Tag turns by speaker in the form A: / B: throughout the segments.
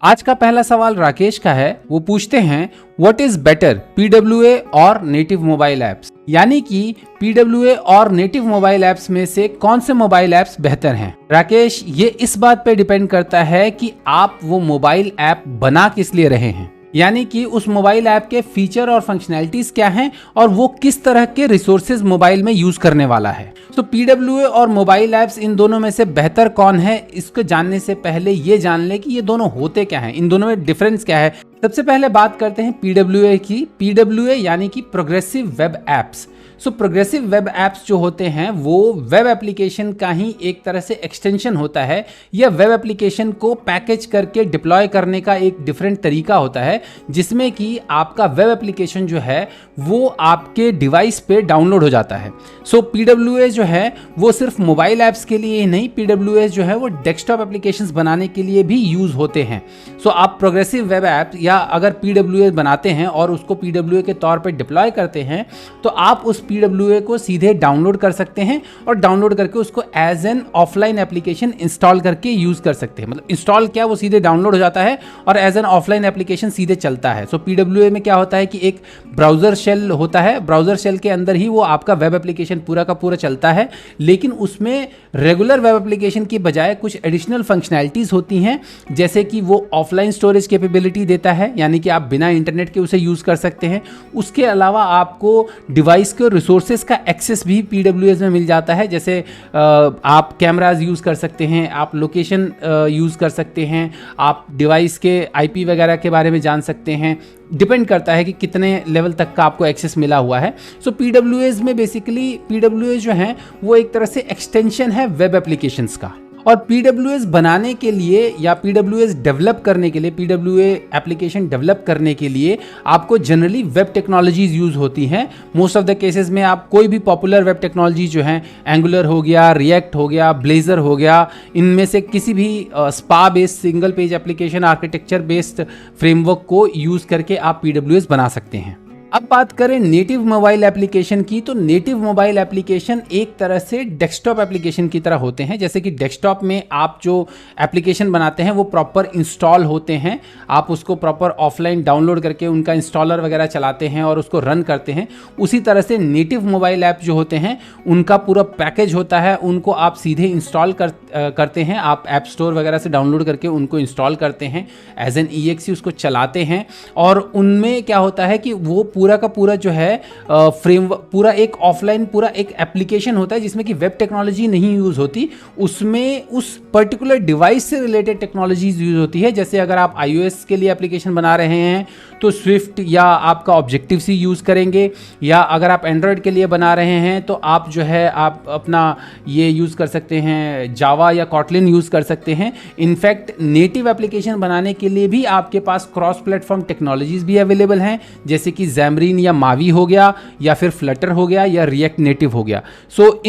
A: आज का पहला सवाल राकेश का है। वो पूछते हैं व्हाट इज बेटर पीडब्ल्यूए और नेटिव मोबाइल ऐप्स, यानी कि पीडब्ल्यूए और नेटिव मोबाइल ऐप्स में से कौन से मोबाइल ऐप्स बेहतर हैं। राकेश, ये इस बात पे डिपेंड करता है कि आप वो मोबाइल ऐप बना किस लिए रहे हैं, यानी कि उस मोबाइल ऐप के फीचर और फंक्शनैलिटीज क्या हैं और वो किस तरह के रिसोर्सेज मोबाइल में यूज करने वाला है। तो पीडब्ल्यूए और मोबाइल ऐप्स, इन दोनों में से बेहतर कौन है, इसको जानने से पहले ये जान ले कि ये दोनों होते क्या हैं, इन दोनों में डिफरेंस क्या है। सबसे पहले बात करते हैं पीडब्ल्यूए की। पीडब्ल्यूए यानी कि progressive web apps. So progressive web apps जो होते हैं वो वेब एप्लीकेशन का ही एक तरह से एक्सटेंशन होता है, या वेब एप्लीकेशन को पैकेज करके डिप्लॉय करने का एक डिफरेंट तरीका होता है, जिसमें कि आपका वेब एप्लीकेशन जो है वो आपके डिवाइस पे डाउनलोड हो जाता है। सो पीडब्ल्यूए जो है वो सिर्फ मोबाइल ऐप्स के लिए ही नहीं, पीडब्ल्यूए जो है वो डेस्कटॉप एप्लीकेशंस बनाने के लिए भी यूज होते हैं। सो आप प्रोग्रेसिव वेब ऐप या अगर पीडब्ल्यूए बनाते हैं और उसको पीडब्ल्यूए के तौर पे डिप्लॉय करते हैं, तो आप उस पीडब्ल्यूए को सीधे डाउनलोड कर सकते हैं और डाउनलोड करके उसको as an offline application install करके यूज कर सकते हैं। मतलब इंस्टॉल क्या, वो सीधे डाउनलोड हो जाता है और एज एन ऑफलाइन एप्लीकेशन सीधे चलता है। सो पीडब्ल्यूए में क्या होता है कि एक ब्राउजर शेल होता है, ब्राउजर शेल के अंदर ही वो आपका वेब एप्लीकेशन पूरा का पूरा चलता है, लेकिन उसमें रेगुलर वेब एप्लीकेशन की बजाय कुछ एडिशनल फंक्शनैलिटीज होती हैं, जैसे कि वो ऑफलाइन स्टोरेज कैपेबिलिटी देता है, यानी कि आप बिना इंटरनेट के उसे यूज कर सकते हैं। उसके अलावा आपको डिवाइस के रिसोर्सेज का एक्सेस भी पीडब्ल्यूएस में मिल जाता है, जैसे आप कैमराज यूज कर सकते हैं, आप लोकेशन यूज कर सकते हैं, आप डिवाइस के आईपी वगैरह के बारे में जान सकते हैं। डिपेंड करता है कि कितने लेवल तक का आपको एक्सेस मिला हुआ है। सो पीडब्ल्यूएस में बेसिकली पीडब्ल्यूएस जो है वो एक तरह से एक्सटेंशन है वेब एप्लीकेशंस का। और पीडब्ल्यूएस बनाने के लिए या पीडब्ल्यूएस डेवलप करने के लिए, पीडब्ल्यूए एप्लीकेशन डेवलप करने के लिए आपको जनरली वेब टेक्नोलॉजीज यूज होती हैं। मोस्ट ऑफ द केसेस में आप कोई भी पॉपुलर वेब टेक्नोलॉजी जो है, एंगुलर हो गया, रिएक्ट हो गया, ब्लेजर हो गया, इनमें से किसी भी spa based single page application architecture based framework को यूज करके आप पीडब्ल्यूएस बना सकते हैं। अब बात करें नेटिव मोबाइल एप्लीकेशन की, तो नेटिव मोबाइल एप्लीकेशन एक तरह से डेस्कटॉप एप्लीकेशन की तरह होते हैं। जैसे कि डेस्कटॉप में आप जो एप्लीकेशन बनाते हैं वो प्रॉपर इंस्टॉल होते हैं, आप उसको प्रॉपर ऑफलाइन डाउनलोड करके उनका इंस्टॉलर वगैरह चलाते हैं और उसको रन करते हैं। उसी तरह से नेटिव मोबाइल ऐप जो होते हैं उनका पूरा पैकेज होता है, उनको आप सीधे इंस्टॉल करते हैं, आप ऐप स्टोर वगैरह से डाउनलोड करके उनको इंस्टॉल करते हैं, एज एन EXE उसको चलाते हैं। और उनमें क्या होता है कि वो पूरा का पूरा जो है फ्रेमवर्क पूरा एक ऑफलाइन पूरा एक एप्लीकेशन होता है, जिसमें कि वेब टेक्नोलॉजी नहीं यूज होती, उसमें उस पर्टिकुलर डिवाइस से रिलेटेड टेक्नोलॉजीज यूज होती है। जैसे अगर आप iOS के लिए एप्लीकेशन बना रहे हैं तो स्विफ्ट या आपका ऑब्जेक्टिव सी यूज करेंगे, या अगर आप एंड्रॉयड के लिए बना रहे हैं तो आप जो है आप अपना ये यूज कर सकते हैं, जावा या कॉटलिन यूज कर सकते हैं। इनफैक्ट नेटिव एप्लीकेशन बनाने के लिए भी आपके पास क्रॉस प्लेटफॉर्म टेक्नोलॉजीज भी अवेलेबल हैं, जैसे कि Xamarin या मावी हो गया, या फिर फ्लटर हो गया, या रिएक्ट नेटिव हो गया। सो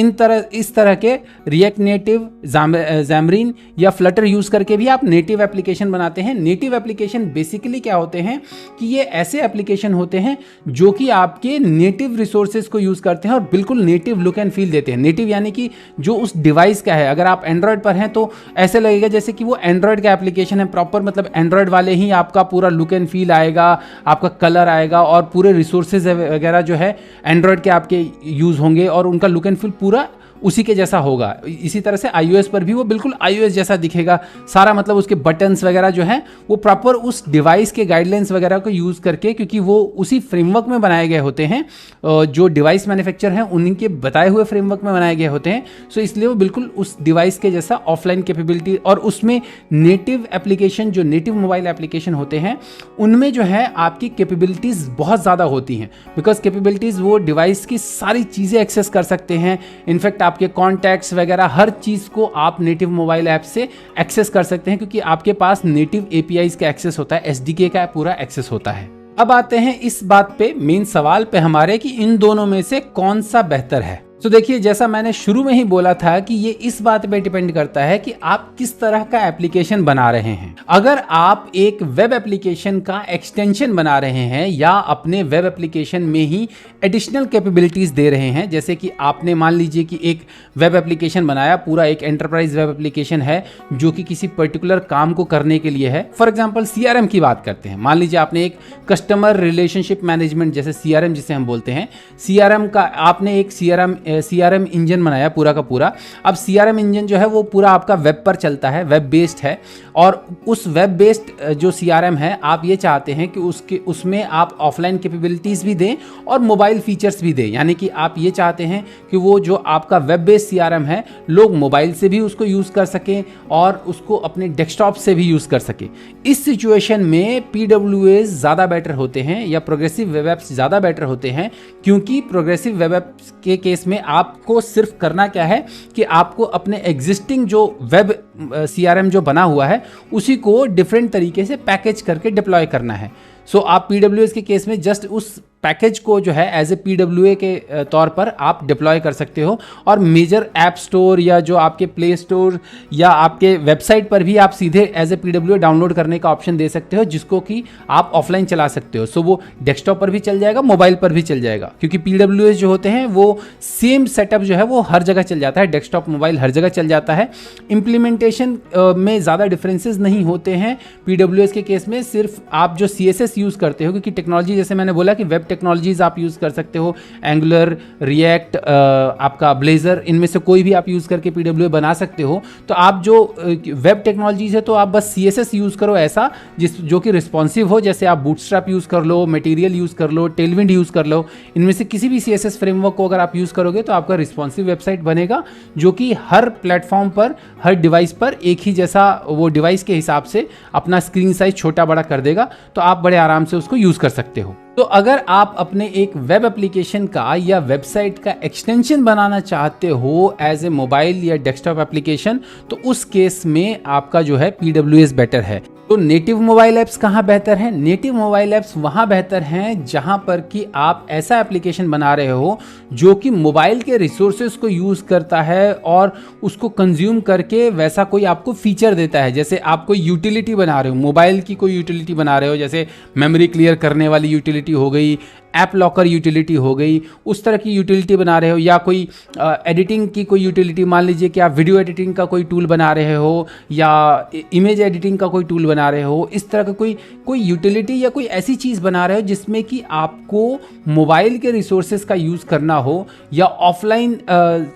A: इस तरह के रिएक्ट नेटिव, Xamarin या फ्लटर यूज करके भी आप नेटिव एप्लीकेशन बनाते हैं। नेटिव एप्लीकेशन बेसिकली क्या होते हैं कि ये ऐसे एप्लीकेशन होते हैं जो कि आपके नेटिव रिसोर्सेज को यूज करते हैं और बिल्कुल नेटिव लुक एंड फील देते हैं। नेटिव यानी कि जो उस डिवाइस का है, अगर आप एंड्रॉयड पर हैं तो ऐसे लगेगा जैसे कि वो एंड्रॉयड का एप्लीकेशन है प्रॉपर, मतलब एंड्रॉयड वाले ही आपका पूरा लुक एंड फील आएगा, आपका कलर आएगा और पूरे रिसोर्सेज वगैरह जो है एंड्रॉयड के आपके यूज होंगे और उनका लुक एंड फील पूरा उसी के जैसा होगा। इसी तरह से iOS पर भी वो बिल्कुल iOS जैसा दिखेगा सारा, मतलब उसके बटन्स वगैरह जो हैं वो प्रॉपर उस डिवाइस के गाइडलाइंस वगैरह को यूज करके, क्योंकि वो उसी फ्रेमवर्क में बनाए गए होते हैं, जो डिवाइस मैन्युफैक्चर हैं उनके बताए हुए फ्रेमवर्क में बनाए गए होते हैं। सो इसलिए वो बिल्कुल उस डिवाइस के जैसा ऑफलाइन कैपेबिलिटी, और उसमें नेटिव एप्लीकेशन, जो नेटिव मोबाइल एप्लीकेशन होते हैं उनमें जो है आपकी कैपेबिलिटीज बहुत ज़्यादा होती हैं, बिकॉज कैपेबिलिटीज वो डिवाइस की सारी चीज़ें एक्सेस कर सकते हैं। इनफैक्ट आपके कॉन्टैक्ट्स वगैरह हर चीज़ को आप नेटिव मोबाइल ऐप से एक्सेस कर सकते हैं, क्योंकि आपके पास नेटिव APIs का एक्सेस होता है, SDK का पूरा एक्सेस होता है। अब आते हैं इस बात पे, मेन सवाल पे हमारे, कि इन दोनों में से कौन सा बेहतर है। तो देखिए, जैसा मैंने शुरू में ही बोला था कि ये इस बात पे डिपेंड करता है कि आप किस तरह का एप्लीकेशन बना रहे हैं। अगर आप एक वेब एप्लीकेशन का एक्सटेंशन बना रहे हैं या अपने वेब एप्लीकेशन में ही एडिशनल कैपेबिलिटीज दे रहे हैं, जैसे कि आपने मान लीजिए कि एक वेब एप्लीकेशन बनाया, पूरा एक एंटरप्राइज वेब एप्लीकेशन है जो कि किसी पर्टिकुलर काम को करने के लिए है। फॉर एग्जांपल सीआरएम की बात करते हैं। मान लीजिए आपने एक कस्टमर रिलेशनशिप मैनेजमेंट, जैसे सीआरएम जिसे हम बोलते हैं, सीआरएम का आपने एक सीआरएम इंजन बनाया पूरा का पूरा। अब सीआरएम इंजन जो है वो पूरा आपका वेब पर चलता है, वेब बेस्ड है, और उस वेब बेस्ड जो सीआरएम है आप ये चाहते हैं कि उसमें आप ऑफलाइन कैपेबिलिटीज भी दें और मोबाइल फीचर्स भी दें। यानी कि आप ये चाहते हैं कि वो जो आपका वेब बेस्ड सीआरएम है, लोग मोबाइल से भी उसको यूज़ कर सकें और उसको अपने डेस्कटॉप से भी यूज़ कर सकें। इस सिचुएशन में PWAs ज़्यादा बेटर होते हैं या प्रोग्रेसिव वेब एप्स ज़्यादा बेटर होते हैं, क्योंकि प्रोग्रेसिव वेब एप्स के केस में आपको सिर्फ करना क्या है कि आपको अपने एग्जिस्टिंग जो वेब सीआरएम जो बना हुआ है उसी को डिफरेंट तरीके से पैकेज करके डिप्लॉय करना है। सो आप PWAs के केस में जस्ट उस पैकेज को जो है एज ए PWA के तौर पर आप डिप्लॉय कर सकते हो, और मेजर ऐप स्टोर या जो आपके प्ले स्टोर या आपके वेबसाइट पर भी आप सीधे एज ए PWA डाउनलोड करने का ऑप्शन दे सकते हो, जिसको कि आप ऑफलाइन चला सकते हो। सो वो डेस्कटॉप पर भी चल जाएगा, मोबाइल पर भी चल जाएगा, क्योंकि PWAs जो होते हैं वो सेम सेटअप जो है वो हर जगह चल जाता है, डेस्कटॉप मोबाइल हर जगह चल जाता है। इम्प्लीमेंटेशन में ज़्यादा डिफरेंसेस नहीं होते हैं PWAs के केस में। सिर्फ आप जो CSS यूज़ करते हो, क्योंकि टेक्नोलॉजी जैसे मैंने बोला कि वेब टेक्नोलॉजीज आप यूज़ कर सकते हो, एंगुलर, रिएक्ट, आपका ब्लेजर, इनमें से कोई भी आप यूज़ करके PWA बना सकते हो। तो आप जो वेब टेक्नोलॉजीज है तो आप बस CSS यूज़ करो ऐसा जो कि रिस्पॉन्सिव हो, जैसे आप बूटस्ट्रैप यूज़ कर लो, मटेरियल यूज़ कर लो, टेलविंड यूज़ कर लो। इनमें से किसी भी CSS फ्रेमवर्क को अगर आप यूज़ करोगे तो आपका रिस्पॉन्सिव वेबसाइट बनेगा, जो कि हर प्लेटफॉर्म पर, हर डिवाइस पर एक ही जैसा वो डिवाइस के हिसाब से अपना स्क्रीन साइज छोटा बड़ा कर देगा, तो आप बड़े आराम से उसको यूज़ कर सकते हो। तो अगर आप अपने एक वेब एप्लीकेशन का या वेबसाइट का एक्सटेंशन बनाना चाहते हो एज ए मोबाइल या डेस्कटॉप एप्लीकेशन, तो उस केस में आपका जो है PWAs बेटर है। तो नेटिव मोबाइल ऐप्स कहाँ बेहतर हैं? नेटिव मोबाइल ऐप्स वहाँ बेहतर हैं जहाँ पर कि आप ऐसा एप्लीकेशन बना रहे हो जो कि मोबाइल के रिसोर्सेज को यूज़ करता है और उसको कंज्यूम करके वैसा कोई आपको फीचर देता है। जैसे आप कोई यूटिलिटी बना रहे हो, मोबाइल की कोई यूटिलिटी बना रहे हो, जैसे मेमोरी क्लियर करने वाली यूटिलिटी हो गई, ऐप लॉकर यूटिलिटी हो गई, उस तरह की यूटिलिटी बना रहे हो, या कोई एडिटिंग की कोई यूटिलिटी, मान लीजिए कि आप वीडियो एडिटिंग का कोई टूल बना रहे हो या इमेज एडिटिंग का कोई टूल बना रहे हो, इस तरह का कोई यूटिलिटी या कोई ऐसी चीज़ बना रहे हो जिसमें कि आपको मोबाइल के रिसोर्सेज का यूज़ करना हो, या ऑफलाइन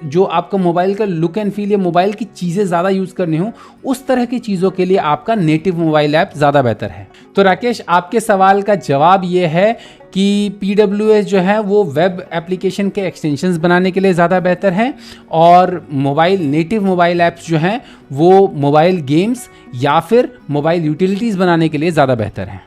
A: जो आपका मोबाइल का लुक एंड फील या मोबाइल की चीज़ें ज़्यादा यूज़ करनी हो, उस तरह की चीज़ों के लिए आपका नेटिव मोबाइल ऐप ज़्यादा बेहतर है। तो राकेश, आपके सवाल का जवाब ये है कि PWAs जो है वो वेब एप्लीकेशन के एक्सटेंशंस बनाने के लिए ज़्यादा बेहतर हैं, और नेटिव मोबाइल ऐप्स जो हैं वो मोबाइल गेम्स या फिर मोबाइल यूटिलिटीज़ बनाने के लिए ज़्यादा बेहतर हैं।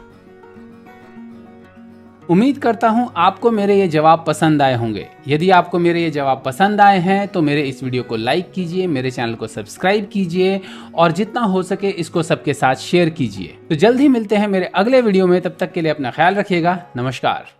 A: उम्मीद करता हूं आपको मेरे ये जवाब पसंद आए होंगे। यदि आपको मेरे ये जवाब पसंद आए हैं तो मेरे इस वीडियो को लाइक कीजिए, मेरे चैनल को सब्सक्राइब कीजिए, और जितना हो सके इसको सबके साथ शेयर कीजिए। तो जल्द ही मिलते हैं मेरे अगले वीडियो में, तब तक के लिए अपना ख्याल रखिएगा। नमस्कार।